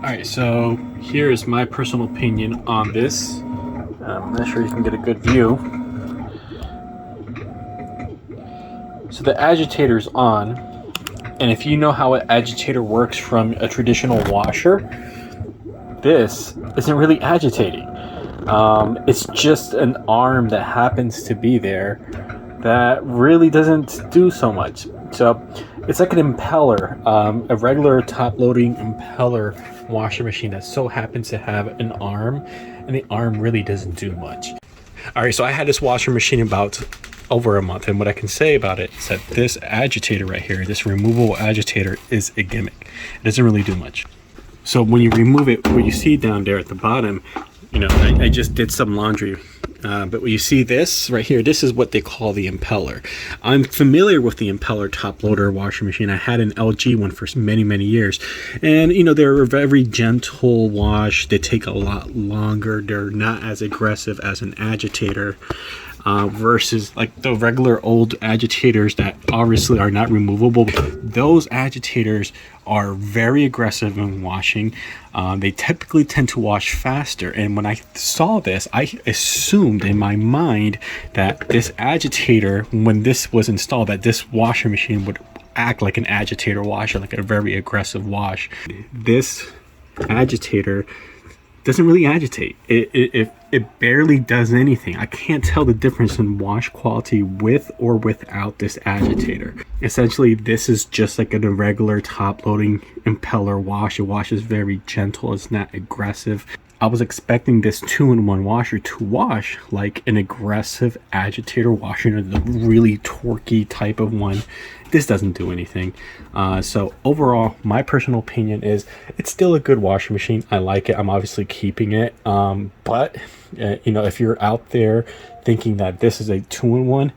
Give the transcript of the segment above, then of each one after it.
Alright, so here's my personal opinion on this. I'm not sure you can get a good view. So the agitator's on, and if you know how an agitator works from a traditional washer, this isn't really agitating. It's just an arm that happens to be there that really doesn't do so much. So it's like an impeller, a regular top-loading impeller washer machine that so happens to have an arm, and the arm really doesn't do much. Alright, so I had this washer machine about over a month, and what I can say about it is that this agitator right here, this removable agitator, is a gimmick. It doesn't really do much. So when you remove it, what you see down there at the bottom, you know, I just did some laundry, but when you see this right here, this is what they call the impeller. I'm familiar with the impeller top loader washer machine. I had an LG one for many years, and you know, they're a very gentle wash. They take a lot longer. They're not as aggressive as an agitator. Versus like the regular old agitators that obviously are not removable. Those agitators are very aggressive in washing. They typically tend to wash faster, and when I saw this, I assumed in my mind that this agitator, when this was installed, that this washer machine would act like an agitator washer, like a very aggressive wash. This agitator doesn't really agitate. It barely does anything. I can't tell the difference in wash quality with or without this agitator. Essentially, this is just like a regular top-loading impeller wash. It washes very gentle. It's not aggressive. I was expecting this 2-in-1 washer to wash like an aggressive agitator washer, the really torquey type of one. This doesn't do anything. So overall, my personal opinion is it's still a good washer machine. I like it. I'm obviously keeping it. But you know, if you're out there thinking that this is a 2-in-1,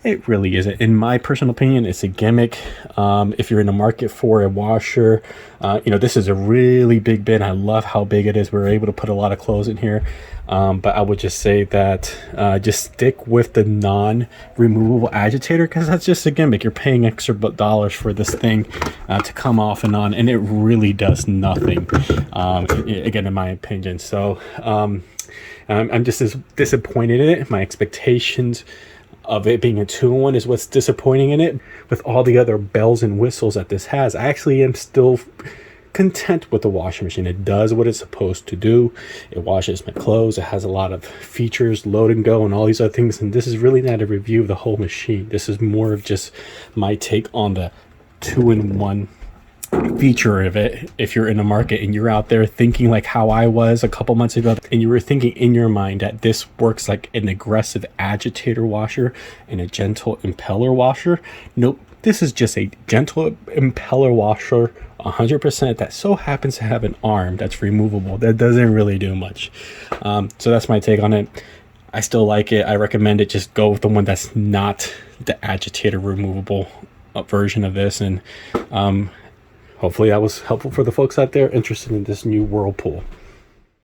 it really isn't. In my personal opinion, it's a gimmick. If you're in the market for a washer, you know, this is a really big bin. I love how big it is. We're able to put a lot of clothes in here. But I would just say that just stick with the non-removable agitator, because that's just a gimmick. You're paying extra dollars for this thing to come off and on, and it really does nothing, again, in my opinion. So I'm just as disappointed in it. My expectations of it being a 2-in-1 is what's disappointing in it. With all the other bells and whistles that this has, I actually am still content with the washing machine. It does what it's supposed to do. It washes my clothes. It has a lot of features, load and go, and all these other things. And this is really not a review of the whole machine. This is more of just my take on the 2-in-1 feature of it. If you're in the market and you're out there thinking like how I was a couple months ago, and you were thinking in your mind that this works like an aggressive agitator washer and a gentle impeller washer, nope. This is just a gentle impeller washer, 100%, that so happens to have an arm that's removable. That doesn't really do much. So that's my take on it. I still like it. I recommend it. Just go with the one that's not the agitator removable version of this. And hopefully that was helpful for the folks out there interested in this new Whirlpool.